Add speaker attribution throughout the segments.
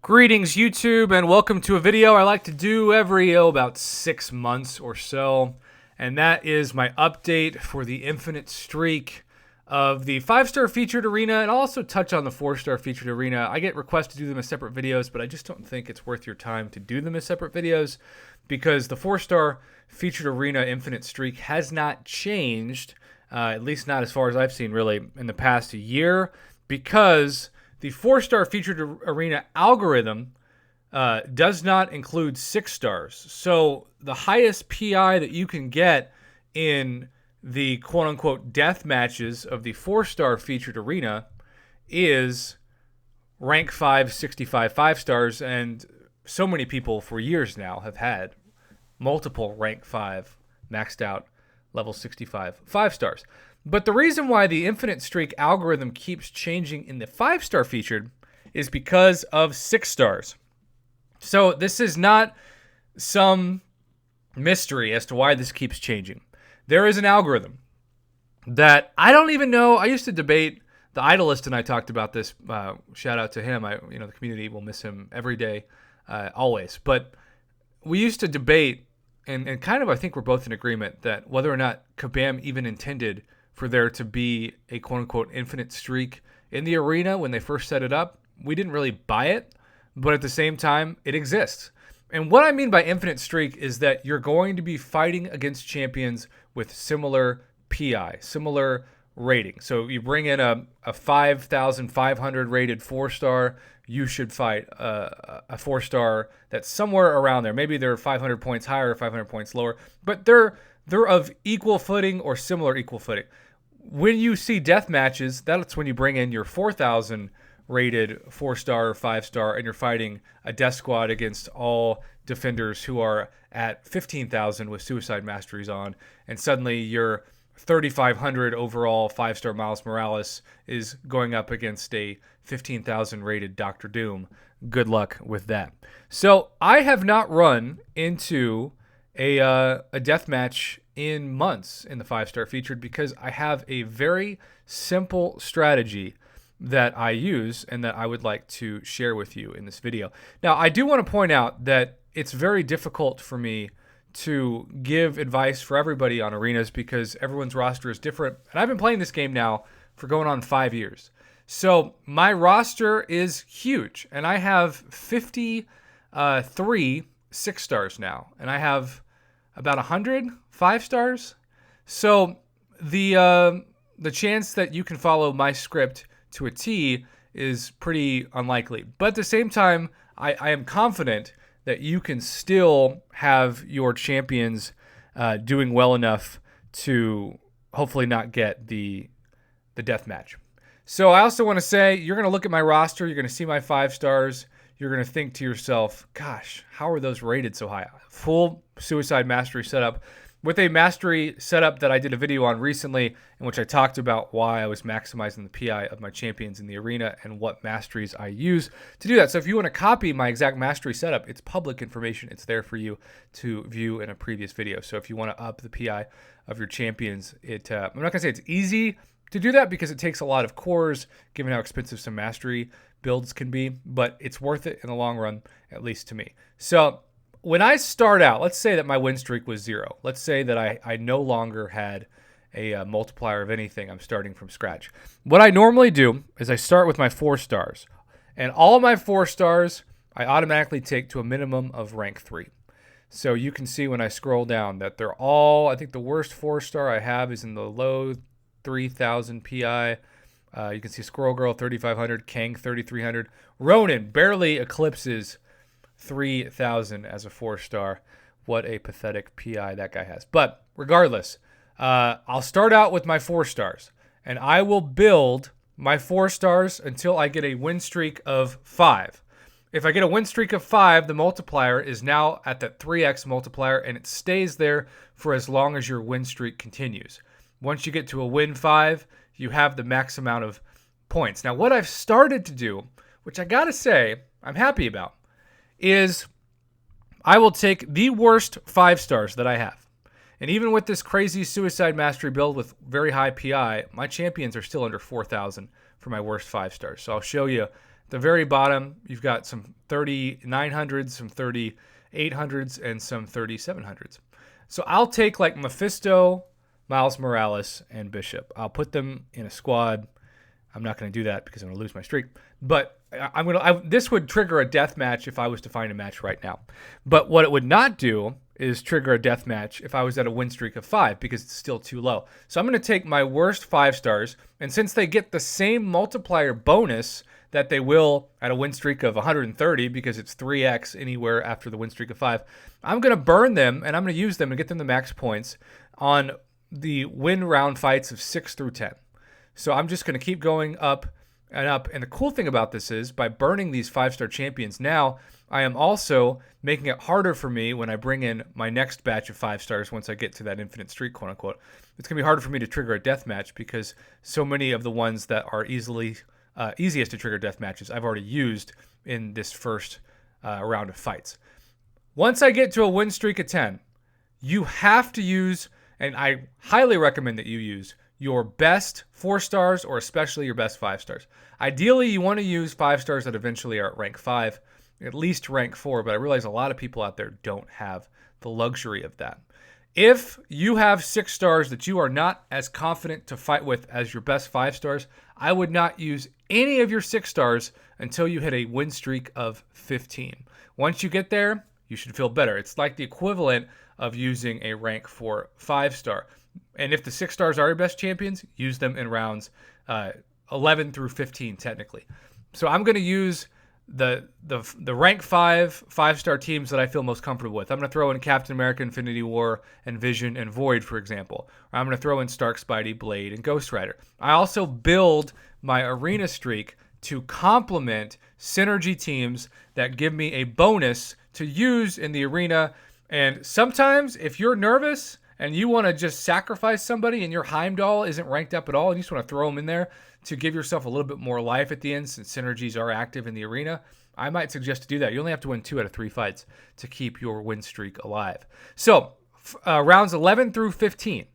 Speaker 1: Greetings YouTube and welcome to a video I like to do every about 6 months or so, and that is my update for the infinite streak of the 5-star featured arena, and I'll also touch on the 4-star featured arena. I get requests to do them as separate videos, but I just don't think it's worth your time to do them as separate videos because the 4-star featured arena infinite streak has not changed, at least not as far as I've seen really in the past year, because the 4-star featured arena algorithm does not include 6 stars. So the highest PI that you can get in the quote-unquote death matches of the 4-star featured arena is rank 5, 65 5 stars. And so many people for years now have had multiple rank 5 maxed out level 65 5 stars. But the reason why the infinite streak algorithm keeps changing in the 5-star featured is because of 6 stars. So this is not some mystery as to why this keeps changing. There is an algorithm that I don't even know. I used to debate, the Idolist and I talked about this. Shout out to him. The community will miss him every day, always. But we used to debate, and kind of I think we're both in agreement that whether or not Kabam even intended for there to be a quote-unquote infinite streak in the arena when they first set it up. We didn't really buy it, but at the same time, it exists. And what I mean by infinite streak is that you're going to be fighting against champions with similar PI, similar rating. So you bring in a 5,500 rated 4-star, you should fight a 4-star that's somewhere around there. Maybe they're 500 points higher or 500 points lower, but they're of equal footing or similar equal footing. When you see death matches, that's when you bring in your 4,000 rated 4-star or 5-star, and you're fighting a death squad against all defenders who are at 15,000 with suicide masteries on, and suddenly your 3,500 overall 5-star Miles Morales is going up against a 15,000 rated Dr. Doom. Good luck with that. So I have not run into a death match in months in the 5-star featured because I have a very simple strategy that I use and that I would like to share with you in this video. Now, I do want to point out that it's very difficult for me to give advice for everybody on arenas because everyone's roster is different. And I've been playing this game now for going on 5 years. So my roster is huge, and I have 53 6 stars now, and I have about 100 5 stars. So the chance that you can follow my script to a T is pretty unlikely. But at the same time, I am confident that you can still have your champions doing well enough to hopefully not get the death match. So I also want to say, you're going to look at my roster, you're going to see my 5 stars, you're going to think to yourself, gosh, how are those rated so high? Full suicide mastery setup with a mastery setup that I did a video on recently in which I talked about why I was maximizing the PI of my champions in the arena and what masteries I use to do that. So if you want to copy my exact mastery setup, it's public information. It's there for you to view in a previous video. So if you want to up the PI of your champions, I'm not going to say it's easy to do that because it takes a lot of cores, given how expensive some mastery builds can be, but it's worth it in the long run, at least to me. So when I start out, let's say that my win streak was 0. Let's say that I no longer had a multiplier of anything. I'm starting from scratch. What I normally do is I start with my 4 stars, and all of my 4 stars I automatically take to a minimum of rank 3. So you can see when I scroll down that they're all, I think the worst 4-star I have is in the low 3,000 PI. You can see Squirrel Girl 3,500, Kang 3,300. Ronin barely eclipses 3,000 as a 4-star. What a pathetic PI that guy has. But regardless, I'll start out with my 4 stars, and I will build my 4 stars until I get a win streak of 5. If I get a win streak of 5, the multiplier is now at that 3x multiplier, and it stays there for as long as your win streak continues. Once you get to a win 5, you have the max amount of points. Now, what I've started to do, which I gotta say I'm happy about, is I will take the worst 5 stars that I have. And even with this crazy suicide mastery build with very high PI, my champions are still under 4,000 for my worst 5 stars. So I'll show you At the very bottom, you've got some 3900s, some 3800s, and some 3700s. So I'll take like Mephisto, Miles Morales, and Bishop. I'll put them in a squad. I'm not going to do that because I'm going to lose my streak. But this would trigger a death match if I was to find a match right now. But what it would not do is trigger a death match if I was at a win streak of 5 because it's still too low. So I'm going to take my worst 5 stars, and since they get the same multiplier bonus that they will at a win streak of 130 because it's 3x anywhere after the win streak of 5, I'm going to burn them and I'm going to use them and get them the max points on the win round fights of 6 through 10. So I'm just going to keep going up and up. And the cool thing about this is by burning these 5-star champions now, I am also making it harder for me when I bring in my next batch of 5 stars once I get to that infinite streak, quote unquote. It's going to be harder for me to trigger a death match because so many of the ones that are easiest to trigger death matches I've already used in this first round of fights. Once I get to a win streak of 10, you have to use, and I highly recommend that you use, your best 4 stars or especially your best 5 stars. Ideally, you want to use 5 stars that eventually are at rank 5, at least rank 4, but I realize a lot of people out there don't have the luxury of that. If you have 6 stars that you are not as confident to fight with as your best 5 stars, I would not use any of your 6 stars until you hit a win streak of 15. Once you get there, you should feel better. It's like the equivalent of using a rank 4 5-star. And if the 6 stars are your best champions, use them in rounds 11 through 15 technically. So I'm going to use the rank 5-star teams that I feel most comfortable with. I'm going to throw in Captain America, Infinity War, and Vision, and Void, for example. Or I'm going to throw in Stark, Spidey, Blade, and Ghost Rider. I also build my arena streak to complement synergy teams that give me a bonus to use in the arena. And sometimes if you're nervous and you want to just sacrifice somebody and your Heimdall isn't ranked up at all and you just want to throw them in there to give yourself a little bit more life at the end since synergies are active in the arena, I might suggest to do that. You only have to win 2 out of 3 fights to keep your win streak alive. So rounds 11 through 15,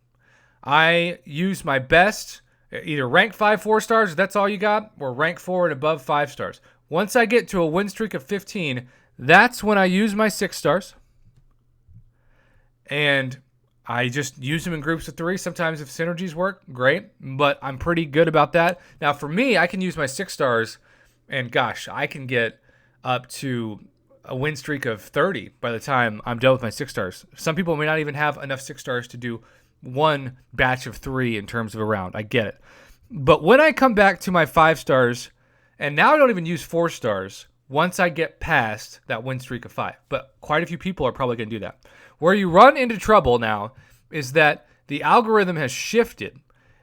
Speaker 1: I use my best, either rank 5 4 stars, if that's all you got, or rank 4 and above 5 stars. Once I get to a win streak of 15, that's when I use my 6 stars. And I just use them in groups of 3. Sometimes if synergies work, great, but I'm pretty good about that. Now for me, I can use my 6 stars, and gosh, I can get up to a win streak of 30 by the time I'm done with my 6 stars. Some people may not even have enough 6 stars to do one batch of 3 in terms of a round. I get it. But when I come back to my 5 stars, and now I don't even use 4 stars once I get past that win streak of 5. But quite a few people are probably going to do that. Where you run into trouble now is that the algorithm has shifted,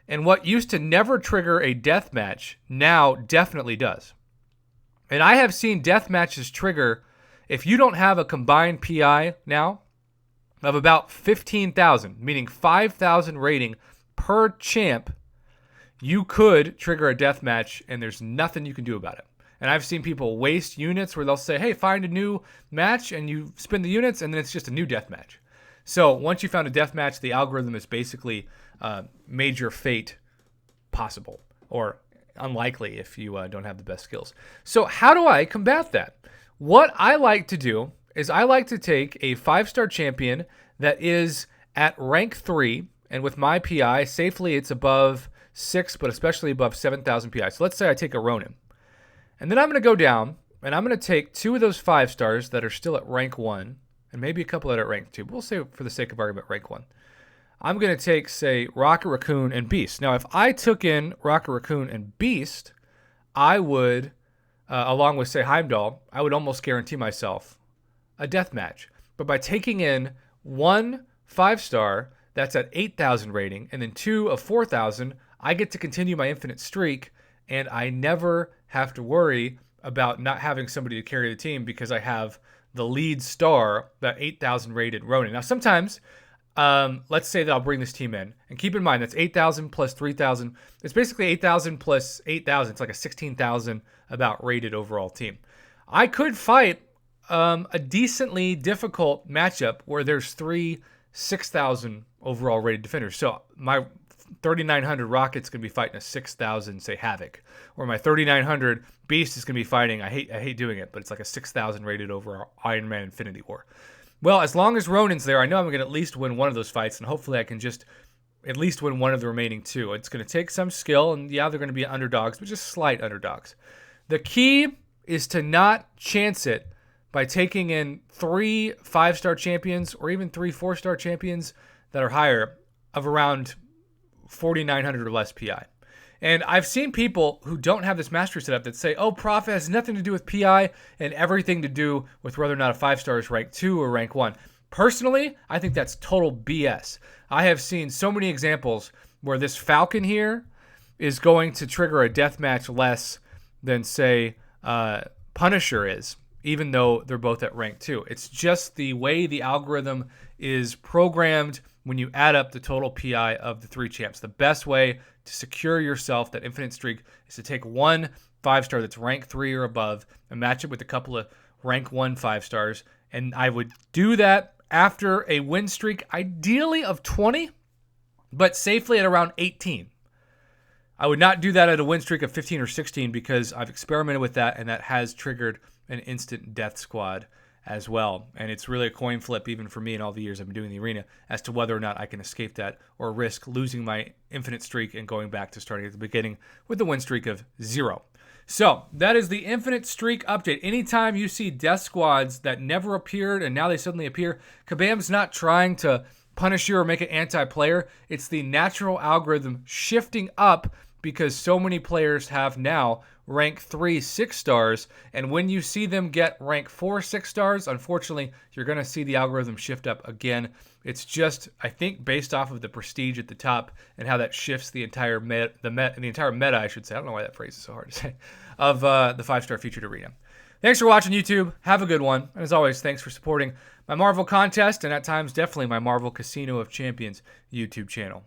Speaker 1: and what used to never trigger a death match now definitely does. And I have seen death matches trigger, if you don't have a combined PI now of about 15,000, meaning 5,000 rating per champ, you could trigger a death match and there's nothing you can do about it. And I've seen people waste units where they'll say, hey, find a new match, and you spin the units, and then it's just a new death match. So once you found a death match, the algorithm has basically made your fate possible, or unlikely if you don't have the best skills. So how do I combat that? What I like to do is I like to take a 5-star champion that is at rank 3, and with my PI, safely it's above 6, but especially above 7,000 PI. So let's say I take a Ronin. And then I'm going to go down, and I'm going to take 2 of those 5 stars that are still at rank 1, and maybe a couple that are at rank 2. But we'll say, for the sake of argument, rank 1. I'm going to take, say, Rocket Raccoon and Beast. Now, if I took in Rocket Raccoon and Beast, I would, along with, say, Heimdall, I would almost guarantee myself a death match. But by taking in 1 5-star that's at 8,000 rating, and then 2 of 4,000, I get to continue my infinite streak, and I never have to worry about not having somebody to carry the team because I have the lead star, that 8,000 rated Ronin. Now, sometimes, let's say that I'll bring this team in. And keep in mind, that's 8,000 plus 3,000. It's basically 8,000 plus 8,000. It's like a 16,000 about rated overall team. I could fight a decently difficult matchup where there's 3 6,000 overall rated defenders. So my 3900 Rocket's going to be fighting a 6000, say, Havoc. Or my 3900 Beast is going to be fighting, I hate doing it, but it's like a 6000 rated over Iron Man Infinity War. Well, as long as Ronin's there, I know I'm going to at least win one of those fights, and hopefully I can just at least win one of the remaining two. It's going to take some skill, and yeah, they're going to be underdogs, but just slight underdogs. The key is to not chance it by taking in 3 5-star champions or even 3 4-star champions that are higher of around 4,900 or less PI. And I've seen people who don't have this mastery setup that say, oh, Profit has nothing to do with PI and everything to do with whether or not a 5-star is rank 2 or rank 1. Personally, I think that's total BS. I have seen so many examples where this Falcon here is going to trigger a deathmatch less than, say, Punisher is, even though they're both at rank 2. It's just the way the algorithm is programmed when you add up the total PI of the 3 champs. The best way to secure yourself that infinite streak is to take one 5-star that's rank 3 or above and match it with a couple of rank 1 5-stars. And I would do that after a win streak, ideally of 20, but safely at around 18. I would not do that at a win streak of 15 or 16 because I've experimented with that, and that has triggered an instant death squad as well. And it's really a coin flip, even for me in all the years I've been doing the arena, as to whether or not I can escape that or risk losing my infinite streak and going back to starting at the beginning with a win streak of 0. So that is the infinite streak update. Anytime you see death squads that never appeared and now they suddenly appear, Kabam's not trying to punish you or make it anti-player. It's the natural algorithm shifting up because so many players have now rank 3 6-stars, and when you see them get rank 4 6-stars, unfortunately, you're going to see the algorithm shift up again. It's just, I think, based off of the prestige at the top and how that shifts the entire the entire meta, I should say. I don't know why that phrase is so hard to say, of the 5-star featured arena. Thanks for watching, YouTube. Have a good one. And as always, thanks for supporting my Marvel contest and at times definitely my Marvel Casino of Champions YouTube channel.